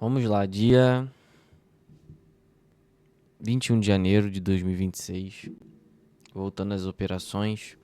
Vamos lá, dia 21 de janeiro de 2026, voltando às operações.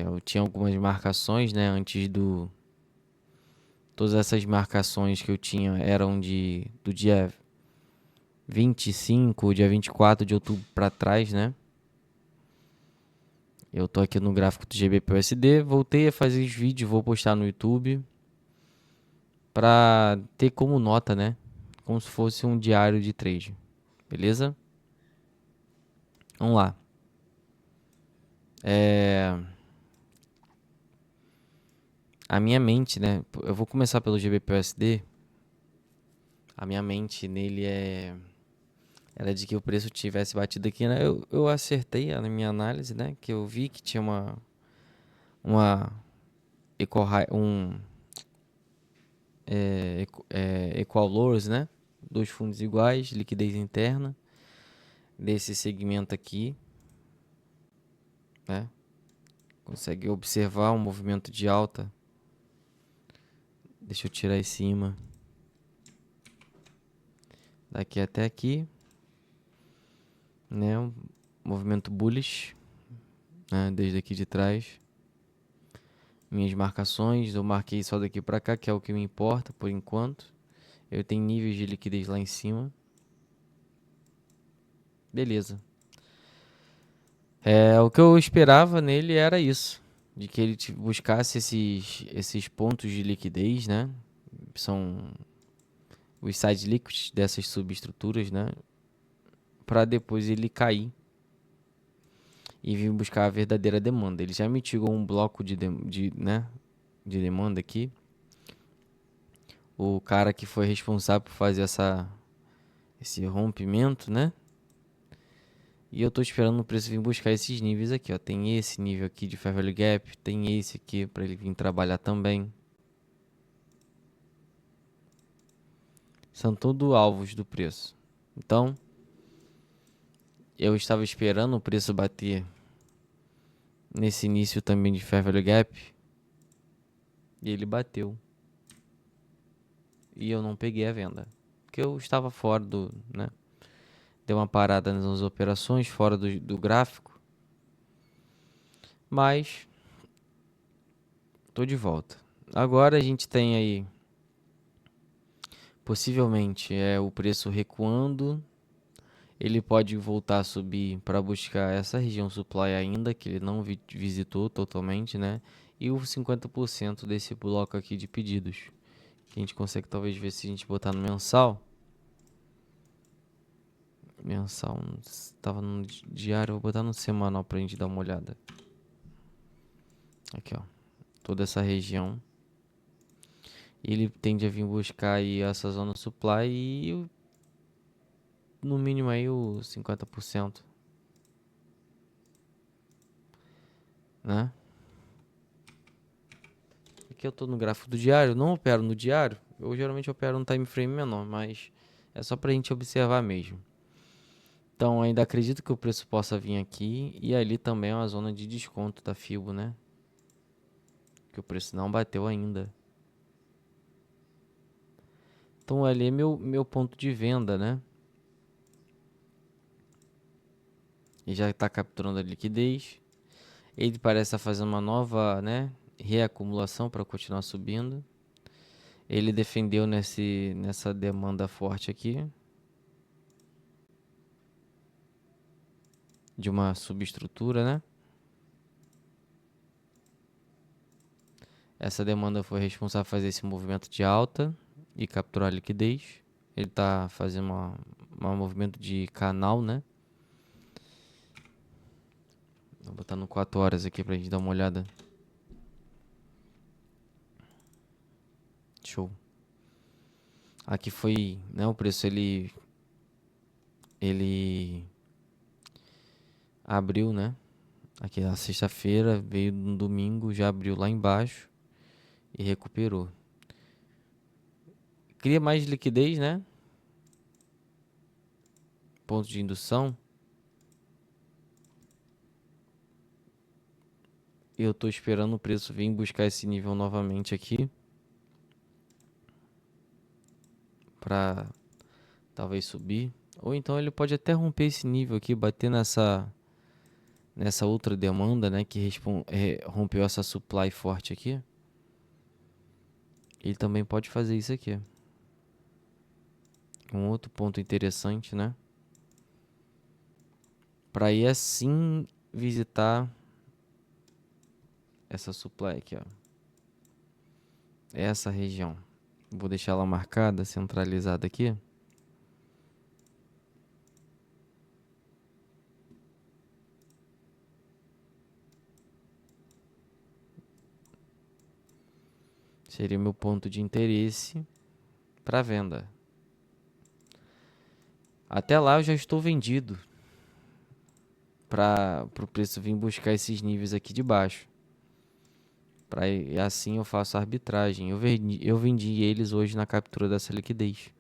Eu tinha algumas marcações, né, antes do... Todas essas marcações que eu tinha eram do dia 25, dia 24 de outubro para trás, né? Eu tô aqui no gráfico do GBP/USD, voltei a fazer os vídeos, vou postar no YouTube para ter como nota, né? Como se fosse um diário de trade, beleza? Vamos lá. A minha mente, né? Eu vou começar pelo GBP/USD. A minha mente nele era de que o preço tivesse batido aqui, né? Eu acertei na minha análise, né? Que eu vi que tinha uma equal lows, né? Dois fundos iguais, liquidez interna desse segmento aqui, né? Consegue observar um movimento de alta. Deixa eu tirar em cima. Daqui até aqui, né? Um movimento bullish, né? Desde aqui de trás. Minhas marcações, eu marquei só daqui para cá, que é o que me importa por enquanto. Eu tenho níveis de liquidez lá em cima. Beleza. O que eu esperava nele era isso, de que ele buscasse esses pontos de liquidez, né? São os side liquids dessas subestruturas, né? Para depois ele cair e vir buscar a verdadeira demanda. Ele já mitigou um bloco né, de demanda aqui. O cara que foi responsável por fazer esse rompimento, né? E eu tô esperando o preço vir buscar esses níveis aqui, ó. Tem esse nível aqui de Fair Value Gap, tem esse aqui para ele vir trabalhar também. São tudo alvos do preço. Então, eu estava esperando o preço bater nesse início também de Fair Value Gap. E ele bateu. E eu não peguei a venda. Porque eu estava fora né? Deu uma parada nas operações, fora do gráfico. Mas, tô de volta. Agora a gente tem aí, possivelmente, o preço recuando. Ele pode voltar a subir para buscar essa região supply ainda, que ele não visitou totalmente, né? E o 50% desse bloco aqui de pedidos. Que a gente consegue talvez ver se a gente botar no mensal. Mensal, estava no diário, vou botar no semanal pra gente dar uma olhada. Aqui, ó. Toda essa região. Ele tende a vir buscar aí essa zona supply e no mínimo aí o 50%, né? Aqui eu tô no gráfico do diário, não opero no diário. Eu geralmente opero no time frame menor, mas é só pra gente observar mesmo. Então ainda acredito que o preço possa vir aqui e ali também é uma zona de desconto da Fibo, né? Que o preço não bateu ainda. Então ali é meu ponto de venda, né? E já está capturando a liquidez. Ele parece estar fazendo uma nova, né, reacumulação para continuar subindo. Ele defendeu nessa demanda forte aqui de uma subestrutura, né? Essa demanda foi responsável por fazer esse movimento de alta e capturar a liquidez. Ele está fazendo um movimento de canal, né? Vou botar no 4 horas aqui pra gente dar uma olhada. Show. Aqui foi, né, o preço ele abriu, né? Aqui na sexta-feira, veio no domingo, já abriu lá embaixo e recuperou. Cria mais liquidez, né? Ponto de indução. E eu tô esperando o preço vir buscar esse nível novamente aqui. para talvez subir. Ou então ele pode até romper esse nível aqui, bater nessa outra demanda, né, que rompeu essa supply forte aqui. Ele também pode fazer isso aqui. Um outro ponto interessante, né? Para ir assim visitar essa supply aqui, ó. Essa região. Vou deixar ela marcada, centralizada aqui. Seria meu ponto de interesse para venda. Até lá eu já estou vendido para o preço vir buscar esses níveis aqui de baixo. E assim eu faço a arbitragem. Eu vendi eles hoje na captura dessa liquidez.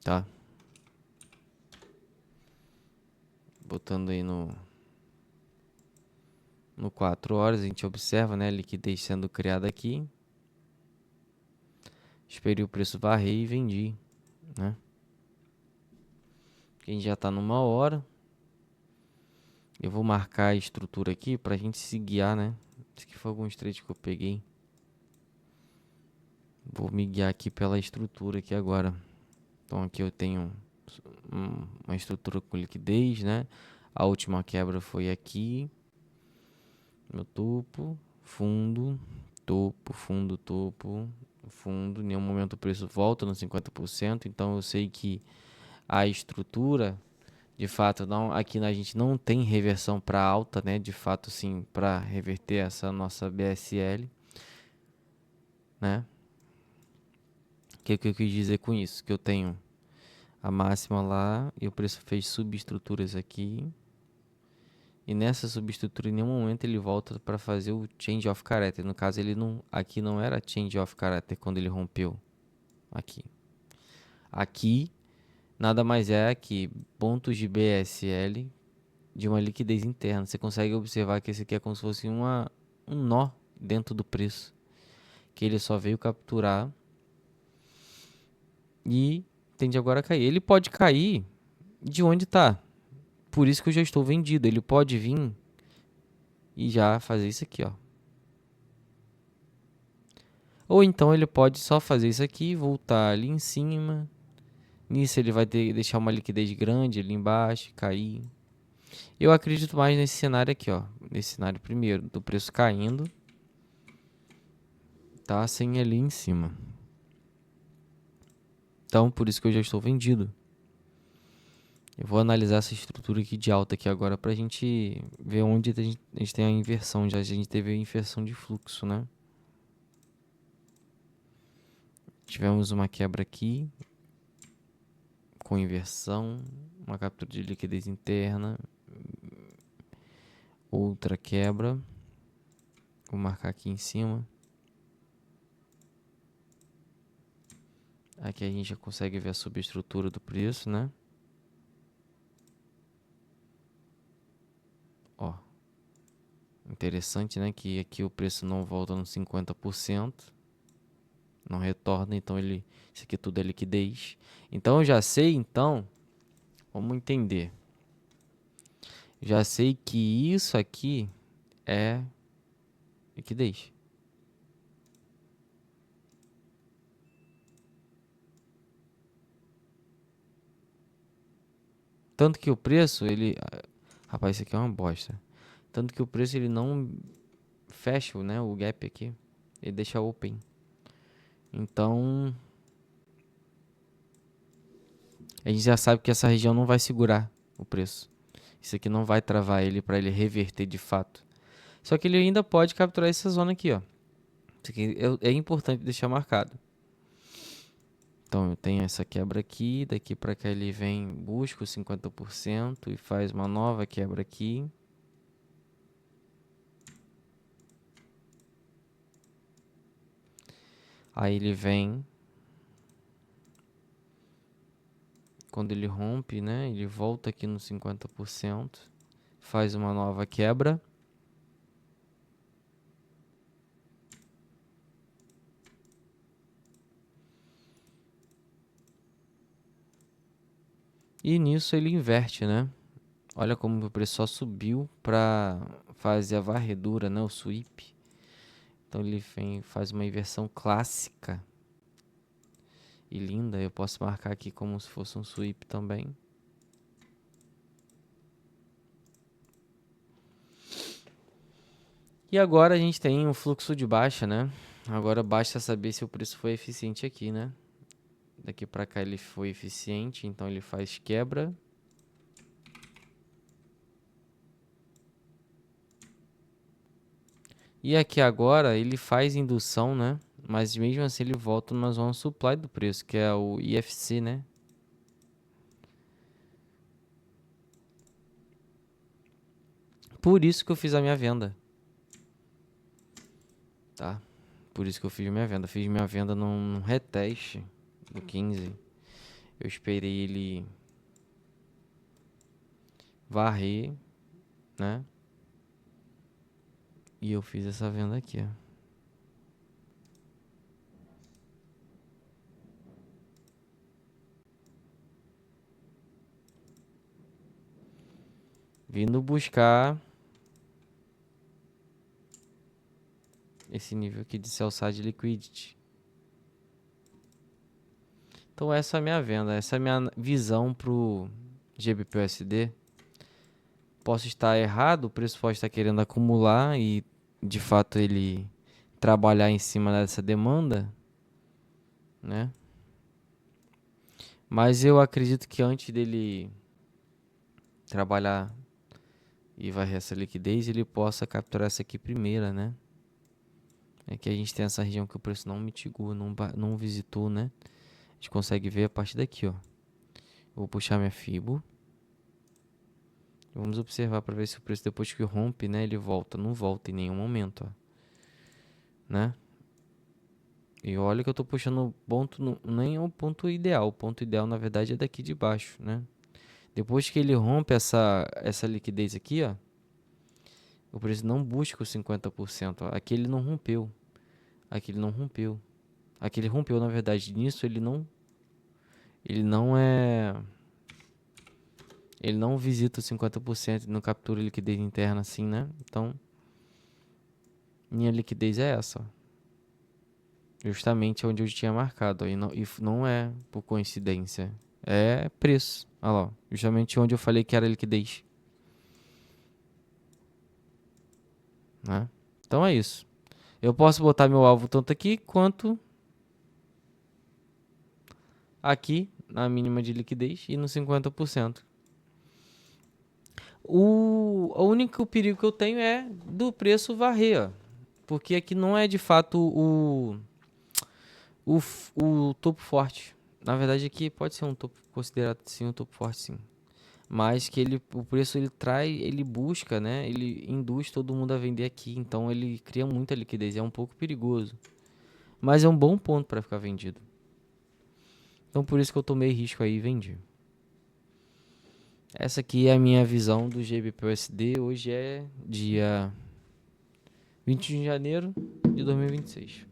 Tá? Botando aí no 4 horas, a gente observa, né, a liquidez sendo criada aqui. Esperei o preço varrer e vendi, né? A gente já tá numa hora. Eu vou marcar a estrutura aqui pra gente se guiar, né? Esse aqui foi alguns trades que eu peguei. Vou me guiar aqui pela estrutura aqui agora. Então aqui eu tenho uma estrutura com liquidez, né? A última quebra foi aqui. Meu topo, fundo, topo, fundo, topo, fundo. Em nenhum momento o preço volta no 50%. Então eu sei que a estrutura, de fato, aqui a gente não tem reversão para alta, né? De fato, sim, para reverter essa nossa BSL, né? O que eu quis dizer com isso? Que eu tenho a máxima lá e o preço fez subestruturas aqui. E nessa subestrutura, em nenhum momento ele volta para fazer o change of character. No caso, aqui não era change of character quando ele rompeu aqui. Aqui nada mais é que pontos de BSL de uma liquidez interna. Você consegue observar que esse aqui é como se fosse um nó dentro do preço, que ele só veio capturar e tende agora a cair. Ele pode cair de onde está. Por isso que eu já estou vendido. Ele pode vir e já fazer isso aqui, ó. Ou então ele pode só fazer isso aqui, voltar ali em cima. Nisso ele vai deixar uma liquidez grande ali embaixo, cair. Eu acredito mais nesse cenário aqui, ó. Nesse cenário primeiro, do preço caindo. Tá sem ali em cima. Então, por isso que eu já estou vendido. Eu vou analisar essa estrutura aqui de alta aqui agora pra gente ver onde a gente tem a inversão. Já a gente teve a inversão de fluxo, né? Tivemos uma quebra aqui com inversão, uma captura de liquidez interna, outra quebra. Vou marcar aqui em cima. Aqui a gente já consegue ver a subestrutura do preço, né? Ó. Interessante, né? Que aqui o preço não volta nos 50%. Não retorna, então isso aqui tudo é liquidez. Então eu já sei, então, vamos entender. Já sei que isso aqui é liquidez. Tanto que o preço, rapaz, isso aqui é uma bosta. Tanto que o preço, ele não fecha, né, o gap aqui. Ele deixa open. Então, a gente já sabe que essa região não vai segurar o preço. Isso aqui não vai travar ele para ele reverter de fato. Só que ele ainda pode capturar essa zona aqui, ó. Isso aqui é importante deixar marcado. Então eu tenho essa quebra aqui, daqui para cá ele vem, busca os 50% e faz uma nova quebra aqui. Aí ele vem, quando ele rompe, né, ele volta aqui no 50%, faz uma nova quebra. E nisso ele inverte, né? Olha como o preço só subiu para fazer a varredura, né? O sweep. Então ele faz uma inversão clássica e linda. Eu posso marcar aqui como se fosse um sweep também. E agora a gente tem um fluxo de baixa, né? Agora basta saber se o preço foi eficiente aqui, né? Daqui para cá ele foi eficiente, então ele faz quebra. E aqui agora ele faz indução, né? Mas mesmo assim ele volta numa zona supply do preço, que é o IFC, né? Por isso que eu fiz a minha venda. Tá? Por isso que eu fiz minha venda. Fiz minha venda num reteste do 15. Eu esperei ele varrer, né? E eu fiz essa venda aqui, ó. Vindo buscar esse nível aqui de sell side liquidity. Então essa é a minha venda, essa é a minha visão pro GBP/USD. Posso estar errado, o preço pode estar querendo acumular e de fato ele trabalhar em cima dessa demanda, né? Mas eu acredito que antes dele trabalhar e varrer essa liquidez, ele possa capturar essa aqui primeira, né? É que a gente tem essa região que o preço não mitigou, não visitou, né? A gente consegue ver a partir daqui, ó. Eu vou puxar minha Fibo. Vamos observar para ver se o preço depois que rompe, né, ele volta. Não volta em nenhum momento, ó. Né? E olha que eu tô puxando o ponto, nem é o ponto ideal. O ponto ideal, na verdade, é daqui de baixo, né? Depois que ele rompe essa liquidez aqui, ó, o preço não busca os 50%. Ó. Aqui ele não rompeu. Aqui ele não rompeu. Aqui ele rompeu, na verdade. Nisso ele não visita os 50%, não captura liquidez interna assim, né? Então, minha liquidez é essa, ó. Justamente onde eu tinha marcado, ó. E não é por coincidência. É preço. Olha lá, ó. Justamente onde eu falei que era liquidez. Né? Então é isso. Eu posso botar meu alvo tanto aqui quanto aqui na mínima de liquidez e no 50%. O único perigo que eu tenho é do preço varrer, ó. Porque aqui não é de fato o topo forte. Na verdade aqui pode ser um topo considerado sim um topo forte sim. Mas que o preço ele busca, né? Ele induz todo mundo a vender aqui, então ele cria muita liquidez, é um pouco perigoso. Mas é um bom ponto para ficar vendido. Então por isso que eu tomei risco aí e vendi. Essa aqui é a minha visão do GBP/USD. Hoje é dia 21 de janeiro de 2026.